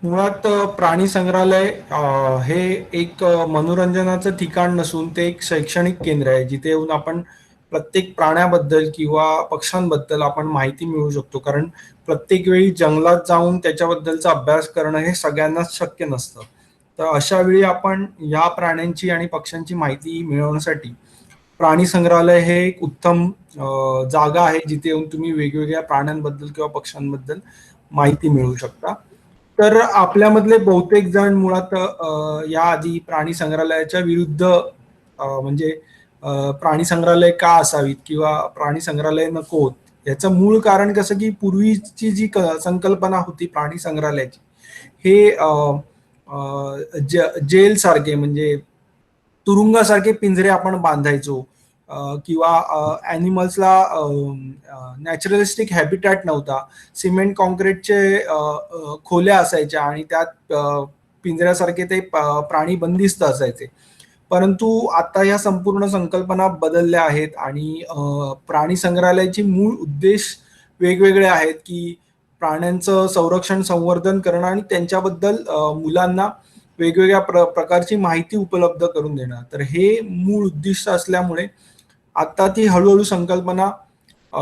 मुळात प्राणी संग्रहालय हे एक मनोरंजनाचं ठिकाण नसून ते एक शैक्षणिक केंद्र आहे, जिथे येऊन आपण प्रत्येक प्राण्याबद्दल किंवा पक्ष्यांबद्दल आपण माहिती मिळवू शकतो. कारण प्रत्येक वेळी जंगलात जाऊन त्याच्याबद्दलचा अभ्यास करणं हे सगळ्यांनाच शक्य नसतं. तर अशा वेळी आपण या प्राण्यांची आणि पक्ष्यांची माहिती मिळवण्यासाठी प्राणी संग्रहालय हे एक उत्तम जागा आहे, जिथे येऊन तुम्ही वेगवेगळ्या प्राण्यांबद्दल किंवा पक्ष्यांबद्दल माहिती मिळवू शकता. तर आपल्यामधले बहुतेक जण मुळात याआधी प्राणी संग्रहालयाच्या विरुद्ध म्हणजे प्राणी संग्रहालय का असावीत किंवा प्राणी संग्रहालय नकोत, याचं मूळ कारण कसं की पूर्वीची जी संकल्पना होती प्राणी संग्रहालयाची, हे जेल सारखे म्हणजे तुरुंगासारखे पिंजरे आपण बांधायचो किंवा ॲनिमल्सला नॅचरलिस्टिक हॅबिटॅट नव्हता. सिमेंट कॉन्क्रीटचे खोल्या असायच्या आणि त्यात पिंजऱ्यासारखे ते प्राणी बंदिस्त असायचे. परंतु आता ह्या संपूर्ण संकल्पना बदलल्या आहेत आणि प्राणी संग्रहालयाचे मूळ उद्देश वेगवेगळे आहेत, की प्राण्यांचं संरक्षण, संवर्धन करणं आणि त्यांच्याबद्दल मुलांना वेगवेगळ्या प्रकारची माहिती उपलब्ध करून देणं. तर हे मूळ उद्दिष्ट असल्यामुळे आता ती हळूहळू संकल्पना अ,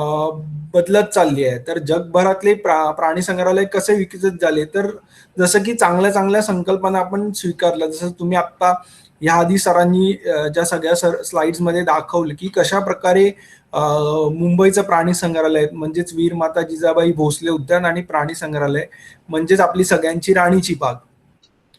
बदलत चालली आहे. तर जगभरातले प्राणी संग्रहालय कसे विकसित झाले, तर जसं की चांगल्या चांगल्या संकल्पना आपण स्वीकारल्या. जसं तुम्ही आत्ता याआधी सरांनी ज्या सगळ्या स्लाइड्समध्ये दाखवलं, की कशा प्रकारे मुंबईचं प्राणी संग्रहालय म्हणजेच वीर माता जिजाबाई भोसले उद्यान आणि प्राणी संग्रहालय म्हणजेच आपली सगळ्यांची राणीची बाग,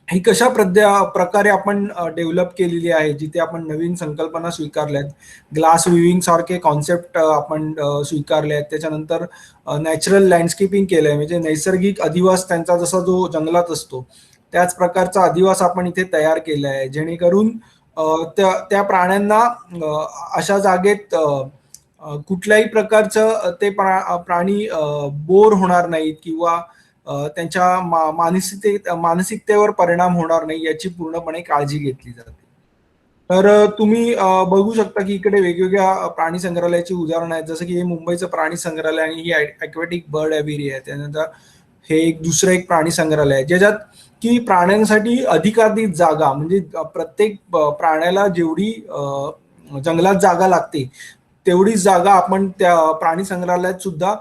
ही कशा प्रकारे आपण डेव्हलप केलेली आहे, जिथे आपण नवीन संकल्पना स्वीकारल्यात. ग्लास विविंग सारखे कॉन्सेप्ट आपण स्वीकारले आहेत. त्याच्यानंतर नॅचरल लँडस्केपिंग केलंय, म्हणजे नैसर्गिक अधिवास त्यांचा जसा जो जंगलात असतो त्याच प्रकारचा अधिवास आपण इथे तयार केला आहे, जेणेकरून त्या त्या प्राण्यांना अशा जागेत कुठल्याही प्रकारचं ते प्राणी बोर होणार नाहीत किंवा त्यांच्या मानसिकतेवर परिणाम होणार नाही याची पूर्णपणे काळजी घेतली जाते. तर तुम्ही बघू शकता की इकडे वेगवेगळ्या प्राणी संग्रहालयाची उदाहरणं आहेत, जसं की हे मुंबईचं प्राणी संग्रहालय आणि ही ॲक्वॅटिक बर्ड एव्हेरी आहे. त्यानंतर हे दुसरं एक प्राणी संग्रहालय आहे, ज्याच्यात की प्राण्यांसाठी अधिकाधिक जागा म्हणजे प्रत्येक प्राण्याला जेवढी जंगलात जागा लागते तेवढीच जागा आपण त्या प्राणी संग्रहालयात सुद्धा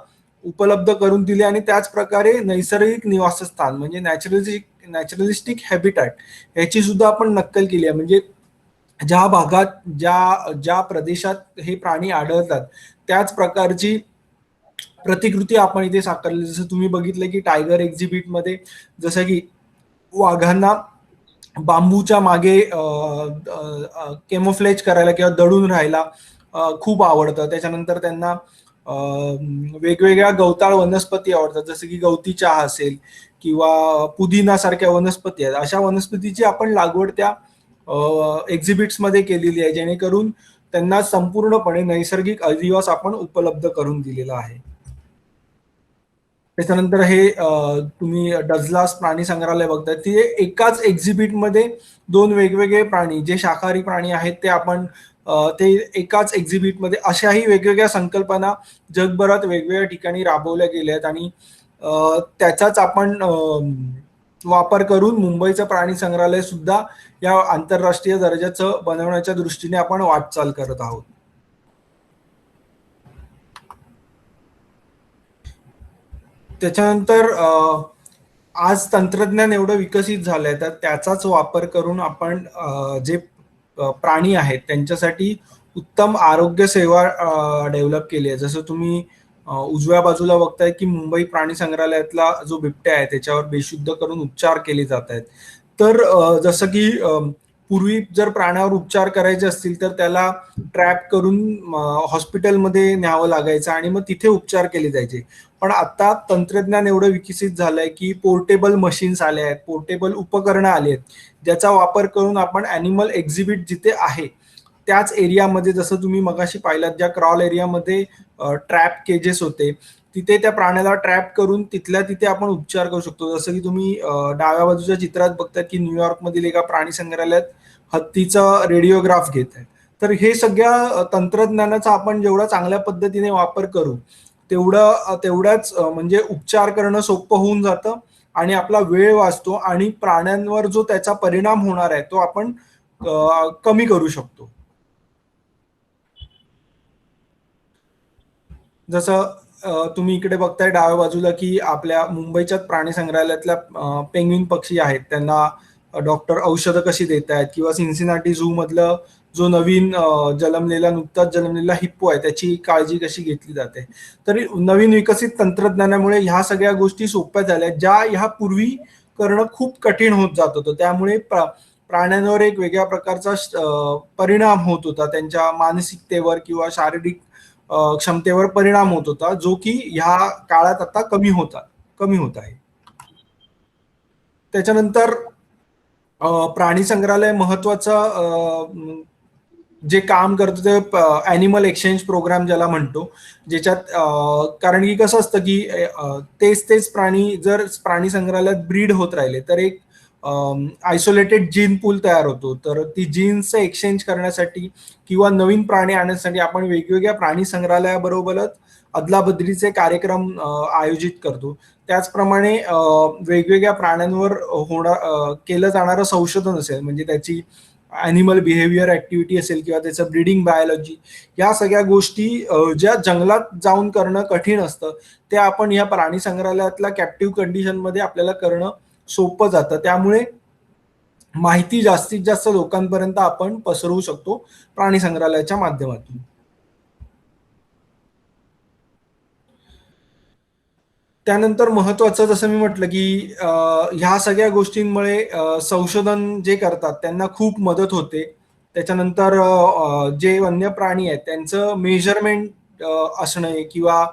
उपलब्ध करून दिली आणि त्याच प्रकारे नैसर्गिक निवासस्थान म्हणजे नॅचरलिस्टिक हॅबिटॅट याची सुद्धा आपण नक्कल केली आहे. म्हणजे ज्या भागात ज्या प्रदेशात हे प्राणी आढळतात त्याच प्रकारची प्रतिकृती आपण इथे साकारली. जसं तुम्ही बघितलं की टायगर एक्झिबिट मध्ये जसं की वाघांना बांबूच्या मागे केमोफ्लेज करायला किंवा दडून राहायला खूप आवडतं. त्याच्यानंतर त्यांना वेगवेगळ्या गवताळ वनस्पती आवडतात, जसं की गवती चहा असेल किंवा पुदिना सारख्या वनस्पती आहेत. अशा वनस्पतीची आपण लागवड त्या एक्झिबिट्स मध्ये केलेली आहे, जेणेकरून त्यांना संपूर्णपणे नैसर्गिक अधिवास आपण उपलब्ध करून दिलेला आहे. त्याच्यानंतर हे तुम्ही डझलास प्राणी संग्रहालय बघताय, ते एकाच एक्झिबिटमध्ये दोन वेगवेगळे प्राणी जे शाकाहारी प्राणी आहेत ते आपण ते एकाच एक्झिबिटमध्ये अशाही वेगवेगळ्या संकल्पना जगभरात वेगवेगळ्या ठिकाणी राबवल्या गेल्या आहेत आणि त्याचाच आपण वापर करून मुंबईचं प्राणी संग्रहालय सुद्धा या आंतरराष्ट्रीय दर्जाचं बनवण्याच्या दृष्टीने आपण वाटचाल करत आहोत. त्याच्यानंतर आज तंत्रज्ञान एवढं विकसित झालंय, तर त्याचाच वापर करून आपण जे प्राणी आहेत त्यांच्यासाठी उत्तम आरोग्य सेवा डेव्हलप केली आहे. जसं तुम्ही उजव्या बाजूला बघताय की मुंबई प्राणी संग्रहालयातला जो बिबट्या आहे त्याच्यावर बेशुद्ध करून उपचार केले जात आहेत. तर जसं की पूर्वी जर प्राण्यावर उपचार करायचे असतील तर त्याला ट्रॅप करून हॉस्पिटलमध्ये न्यावं लागायचं आणि मग तिथे उपचार केले जायचे. पण आता तंत्रज्ञान एवढं विकसित झालंय की पोर्टेबल मशीन्स आले आहेत, पोर्टेबल उपकरणं आली आहेत, ज्याचा वापर करून आपण ॲनिमल एक्झिबिट जिथे आहे त्याच एरियामध्ये, जसं तुम्ही मगाशी पाहिलात ज्या क्रॉल एरियामध्ये ट्रॅप केजेस होते, तिथे त्या प्राण्याला ट्रॅप करून तिथल्या तिथे आपण उपचार करू शकतो. जसं की तुम्ही डाव्या बाजूच्या चित्रात बघतात की न्यूयॉर्क मधील एका प्राणी संग्रहालयात हत्तीचा रेडिओग्राफ घेत आहे. तर हे सगळ्या तंत्रज्ञानाचा आपण जेवढा चांगल्या पद्धतीने वापर करू तेवढ्याच म्हणजे उपचार करणं सोपं होऊन जातं आणि आपला वेळ वाचतो आणि प्राण्यांवर जो त्याचा परिणाम होणार आहे तो आपण कमी करू शकतो. जसं तुम्ही इकडे बघताय डाव्या बाजूला की आपल्या मुंबईच्या प्राणी संग्रहालयातल्या पेंग्विन पक्षी आहेत त्यांना डॉक्टर औषधं कशी देत आहेत, किंवा सिन्सिनाटी झू मधलं जो नवीन नुकताच जन्मलेला हिप्पो आहे त्याची काळजी कशी घेतली जाते. तरी नवीन विकसित तंत्रज्ञानामुळे ह्या सगळ्या गोष्टी सोप्या झाल्या ज्या ह्या पूर्वी करणं खूप कठीण होत जात होतं. त्यामुळे प्राण्यांवर एक वेगळ्या प्रकारचा परिणाम होत होता, त्यांच्या मानसिकतेवर किंवा शारीरिक क्षमतेवर परिणाम होत होता, जो की ह्या काळात आता कमी होत आहे. त्याच्यानंतर प्राणी संग्रहालय महत्वाचं जे काम करतो ते ॲनिमल एक्सचेंज प्रोग्राम ज्याला म्हणतो, ज्याच्यात कारण की कसं असतं की तेच तेच प्राणी जर प्राणी संग्रहालयात ब्रीड होत राहिले तर एक आयसोलेटेड जीन पूल तयार होतो. तर ती जीन्सचं एक्सचेंज करण्यासाठी किंवा नवीन प्राणी आणण्यासाठी आपण वेगवेगळ्या प्राणी संग्रहालयाबरोबरच अदलाबदलीचे कार्यक्रम आयोजित करतो. त्याचप्रमाणे वेगवेगळ्या प्राण्यांवर केलं जाणारं संशोधन असेल, म्हणजे त्याची ॲनिमल बिहेवियर ॲक्टिव्हिटी असेल किंवा त्याचं ब्रीडिंग बायोलॉजी, या सगळ्या गोष्टी ज्या जंगलात जाऊन करणं कठीण असतं ते आपण या प्राणी संग्रहालयातल्या कॅप्टिव्ह कंडिशनमध्ये आपल्याला करणं सोपं जातं. त्यामुळे माहिती जास्तीत जास्त लोकांपर्यंत आपण पसरवू शकतो प्राणी संग्रहालयाच्या माध्यमातून. त्यानंतर महत्वाचं जसं मी म्हटलं की ह्या सगळ्या गोष्टींमुळे संशोधन जे करतात त्यांना खूप मदत होते. त्याच्यानंतर जे वन्य प्राणी आहेत त्यांचं मेजरमेंट असणं किंवा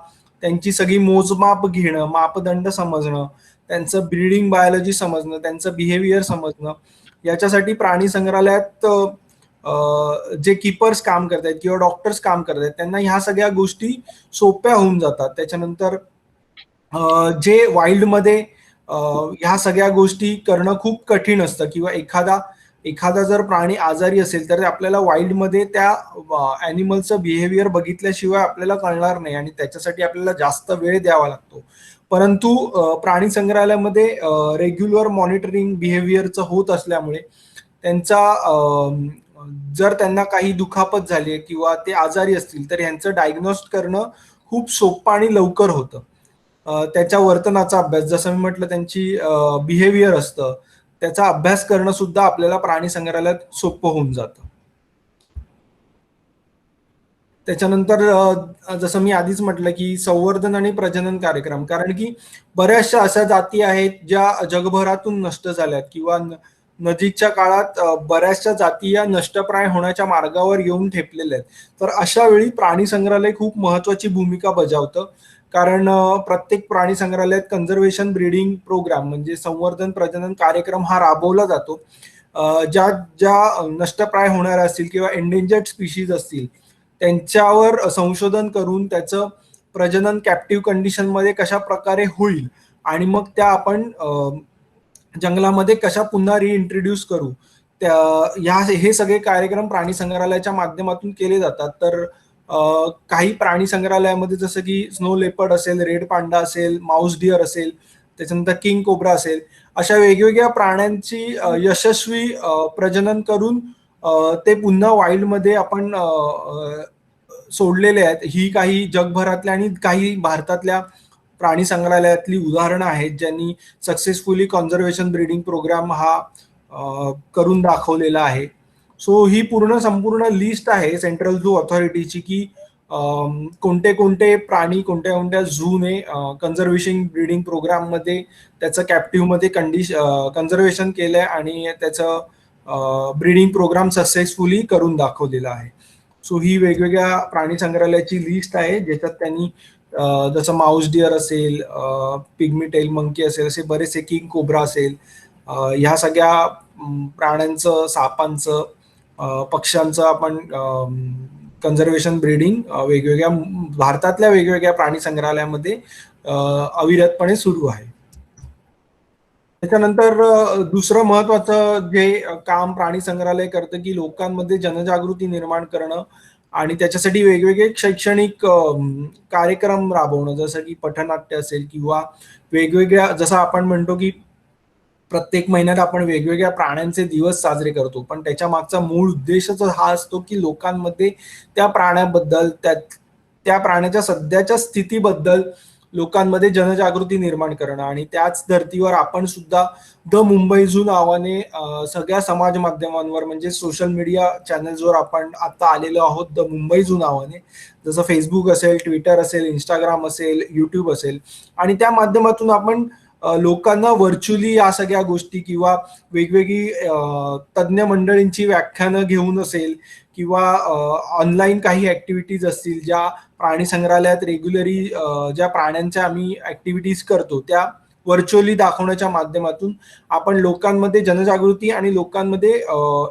त्यांची सगळी मोजमाप घेणं, मापदंड समजणं, त्यांचं ब्रीडिंग बायोलॉजी समजणं, त्यांचं बिहेवियर समजणं, याच्यासाठी प्राणी संग्रहालयात जे कीपर्स काम करतायत किंवा डॉक्टर्स काम करतायत त्यांना ह्या सगळ्या गोष्टी सोप्या होऊन जातात. त्याच्यानंतर जे वाईल्डमध्ये ह्या सगळ्या गोष्टी करणं खूप कठीण असतं, किंवा एखादा जर प्राणी आजारी असेल तर आपल्याला वाईल्डमध्ये त्या ॲनिमलचं बिहेवियर बघितल्याशिवाय आपल्याला कळणार नाही आणि त्याच्यासाठी आपल्याला जास्त वेळ द्यावा लागतो. परंतु प्राणी संग्रहालयामध्ये रेग्युलर मॉनिटरिंग बिहेवियरचं होत असल्यामुळे त्यांचा जर त्यांना काही दुखापत झाली किंवा ते आजारी असतील तर ह्यांचं डायग्नोस्ट करणं खूप सोपं आणि लवकर होतं. त्याच्या वर्तनाचा अभ्यास, जसं मी म्हटलं त्यांची बिहेवियर असतं, त्याचा अभ्यास करणं सुद्धा आपल्याला प्राणी संग्रहालयात सोपं होऊन जातं. त्याच्यानंतर जसं मी आधीच म्हटलं की संवर्धन आणि प्रजनन कार्यक्रम, कारण की बऱ्याचशा अशा जाती आहेत ज्या जगभरातून नष्ट झाल्यात किंवा नजीकच्या काळात बऱ्याचशा जाती या नष्टप्राय होण्याच्या मार्गावर येऊन ठेपलेल्या आहेत. तर अशा वेळी प्राणी संग्रहालय खूप महत्वाची भूमिका बजावतं. कारण प्रत्येक प्राणी संग्रहालयात कन्झर्वेशन ब्रीडिंग प्रोग्राम म्हणजे संवर्धन प्रजनन कार्यक्रम हा राबवला जातो. ज्या ज्या नष्टप्राय होणाऱ्या असतील किंवा एंडेंजर्ड स्पीशीज असतील त्यांच्यावर संशोधन करून त्याचं प्रजनन कॅप्टिव्ह कंडिशनमध्ये कशा प्रकारे होईल आणि मग त्या आपण जंगलामध्ये कशा पुन्हा रिइंट्रोड्यूस करू, त्या हे सगळे कार्यक्रम प्राणी संग्रहालयाच्या माध्यमातून केले जातात. तर काही प्राणी संग्रहालयामध्ये जसं की स्नो लेपर्ड असेल, रेड पांडा असेल, माऊस डिअर असेल, त्याच्यानंतर किंग कोब्रा असेल, अशा वेगवेगळ्या प्राण्यांची यशस्वी प्रजनन करून ते पुन्हा वाईल्डमध्ये आपण सोडलेले आहेत. ही काही जगभरातल्या आणि काही भारतातल्या प्राणी संग्रहालयातली उदाहरणं आहेत ज्यांनी सक्सेसफुली कॉन्झर्वेशन ब्रीडिंग प्रोग्राम हा करून दाखवलेला आहे. सो ही संपूर्ण लिस्ट आहे सेंट्रल झू ऑथॉरिटीची की कोणते कोणते प्राणी कोणत्या कोणत्या झूने कन्झर्वेशन ब्रीडिंग प्रोग्राम मध्ये त्याचं कॅप्टिव्ह मध्ये कन्झर्वेशन केलंय आणि त्याचं ब्रीडिंग प्रोग्राम सक्सेसफुली करून दाखवलेला आहे. सो ही वेगवेगळ्या प्राणी संग्रहालयाची लिस्ट आहे ज्याच्यात त्यांनी जसं माऊस डिअर असेल, पिग्मी टेल मंकी असेल, असे बरेचसे किंग कोब्रा असेल, ह्या सगळ्या प्राण्यांचं, सापांचं, पक्ष्यांचं आपण कन्झर्वेशन ब्रीडिंग वेगवेगळ्या भारतातल्या वेगवेगळ्या प्राणी संग्रहालयामध्ये अविरतपणे सुरू आहे. त्याच्यानंतर दुसरं महत्वाचं जे काम प्राणी संग्रहालय करतं की लोकांमध्ये जनजागृती निर्माण करणं आणि त्याच्यासाठी वेगवेगळे शैक्षणिक कार्यक्रम राबवणं, जसं की पथनाट्य असेल किंवा वेगवेगळ्या, जसं आपण म्हणतो की प्रत्येक महिन्यात आपण वेगवेगळ्या प्राण्यांचे दिवस साजरे करतो, पण त्याच्या मागचा मूळ उद्देशच हा असतो की लोकांमध्ये त्या प्राण्याबद्दल, त्या प्राण्याच्या सध्याच्या स्थितीबद्दल लोकांमध्ये जनजागृती निर्माण करणं. आणि त्याच धर्तीवर आपण सुद्धा द मुंबई झू नावाने सगळ्या समाज माध्यमांवर, म्हणजे सोशल मीडिया चॅनल्सवर आपण आता आलेलो आहोत द मुंबई झू नावाने. जसं फेसबुक असेल, ट्विटर असेल, इंस्टाग्राम असेल, युट्यूब असेल, आणि त्या माध्यमातून आपण लोकांना व्हर्च्युअली या सगळ्या गोष्टी किंवा वेगवेगळी तज्ज्ञ मंडळींची व्याख्यानं घेऊन असेल किंवा ऑनलाईन काही ऍक्टिव्हिटीज असतील, ज्या प्राणी संग्रहालयात रेग्युलरी ज्या प्राण्यांच्या आम्ही ऍक्टिव्हिटीज करतो त्या व्हर्च्युअली दाखवण्याच्या माध्यमातून आपण लोकांमध्ये जनजागृती आणि लोकांमध्ये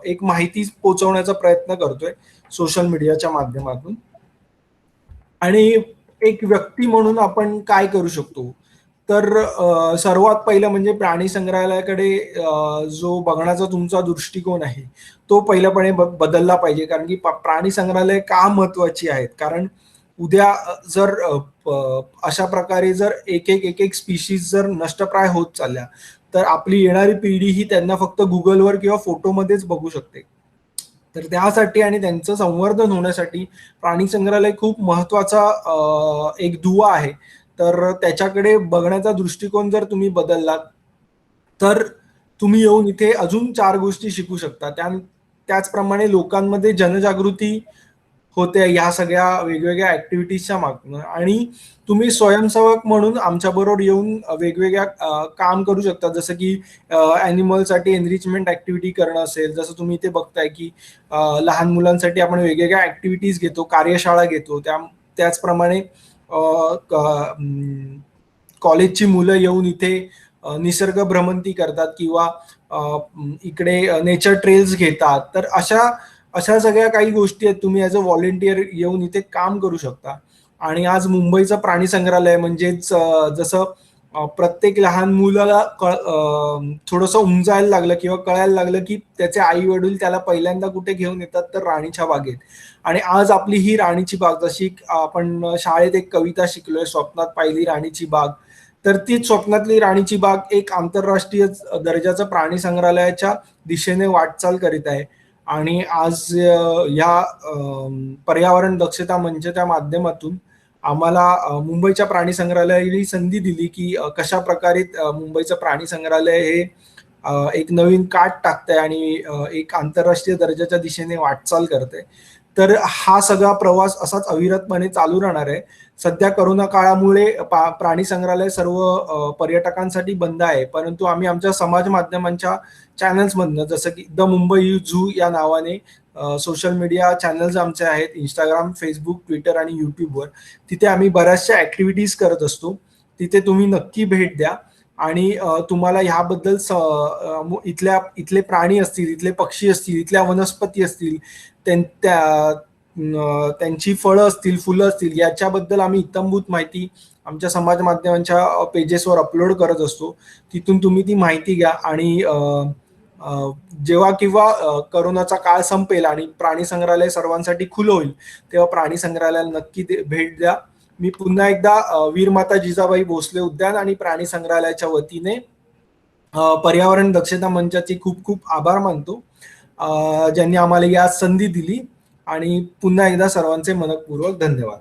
एक माहिती पोहोचवण्याचा प्रयत्न करतोय सोशल मीडियाच्या माध्यमातून. आणि एक व्यक्ती म्हणून आपण काय करू शकतो, तर सर्वात पहिलं म्हणजे प्राणी संग्रहालयाकडे जो बघण्याचा तुमचा दृष्टिकोन आहे तो पहिल्यापणे बदलला पाहिजे. कारण की प्राणी संग्रहालय का महत्वाची आहेत, कारण उद्या जर अशा प्रकारे जर एक एक स्पीशीज जर नष्टप्राय होत चालल्या, तर आपली येणारी पिढी ही त्यांना फक्त गुगलवर किंवा फोटोमध्येच बघू शकते. तर त्यासाठी आणि त्यांचं संवर्धन होण्यासाठी प्राणी संग्रहालय खूप महत्वाचा एक दुवा आहे. तर त्याच्याकडे बघण्याचा दृष्टिकोन जर तुम्ही बदललात, तर तुम्ही येऊन इथे अजून 4 गोष्टी शिकू शकता. त्याचप्रमाणे लोकांमध्ये जनजागृती होते ह्या सगळ्या वेगवेगळ्या ऍक्टिव्हिटीजच्या मागनं. आणि तुम्ही स्वयंसेवक म्हणून आमच्याबरोबर येऊन वेगवेगळ्या काम करू शकता, जसं की ॲनिमलसाठी एनरिचमेंट ऍक्टिव्हिटी करणं असेल. जसं तुम्ही इथे बघताय की लहान मुलांसाठी आपण वेगवेगळ्या ऍक्टिव्हिटीज घेतो, कार्यशाळा घेतो. त्याचप्रमाणे कॉलेजची मुलं येऊन इथे निसर्ग भ्रमंती करतात किंवा इकडे नेचर ट्रेल्स घेतात. तर अशा अशा सगळ्या काही गोष्टी आहेत, तुम्ही ॲज अ व्हॉलेंटियर येऊन इथे काम करू शकता. आणि आज मुंबईचं प्राणी संग्रहालय म्हणजेच जसं प्रत्येक लहान मुलाला थोडंसं उमजायला लागलं किंवा कळायला लागलं की त्याचे आई वडील त्याला पहिल्यांदा कुठे घेऊन येतात, तर राणीच्या बागेत. आणि आज आपली ही राणीची बाग, जशी आपण शाळेत एक कविता शिकलोय, स्वप्नात पाहिली राणीची बाग, तर तीच स्वप्नातली राणीची बाग एक आंतरराष्ट्रीय दर्जाचं प्राणी संग्रहालयाच्या दिशेने वाटचाल करीत आहे. आणि आज या पर्यावरण दक्षता मंचच्या माध्यमातून आम्हाला मुंबईच्या प्राणी संग्रहालयाने संधी दिली की कशा प्रकारे मुंबईचं प्राणी संग्रहालय हे एक नवीन काट टाकतंय आणि एक आंतरराष्ट्रीय दर्जाच्या दिशेने वाटचाल करते. तर हा सगळा प्रवास असाच अविरतपणे चालू राहणार आहे. सध्या करोना काळामुळे प्राणी संग्रहालय सर्व पर्यटकांसाठी बंद आहे, परंतु आम्ही आमच्या समाज माध्यमांच्या चॅनल्समधनं, जसं की द मुंबई झू या नावाने सोशल मीडिया चॅनल्स आमचे आहेत, इंस्टाग्राम, फेसबुक, ट्विटर आणि युट्यूबवर. तिथे आम्ही बऱ्याचशा ऍक्टिव्हिटीज करत असतो. तिथे तुम्ही नक्की भेट द्या. आणि तुम्हाला ह्याबद्दल इथले प्राणी असतील, इथले पक्षी असतील, इथल्या वनस्पती असतील, त्यांची फळं असतील, फुलं असतील, याच्याबद्दल आम्ही इत्थंभूत माहिती आमच्या समाज माध्यमांच्या पेजेसवर अपलोड करत असतो. तिथून तुम्ही ती माहिती घ्या. आणि जेव्हा किंवा करोनाचा काळ संपेल आणि प्राणी संग्रहालय सर्वांसाठी खुलं होईल, तेव्हा प्राणी संग्रहालयाला नक्की भेट द्या. मी पुन्हा एकदा वीरमाता जिजाबाई भोसले उद्यान आणि प्राणी संग्रहालयाच्या वतीने पर्यावरण दक्षता मंचाचे खूप खूप आभार मानतो, ज्यांनी आम्हाला या संधी दिली. आणि पुन्हा एकदा सर्वांचे मनपूर्वक धन्यवाद.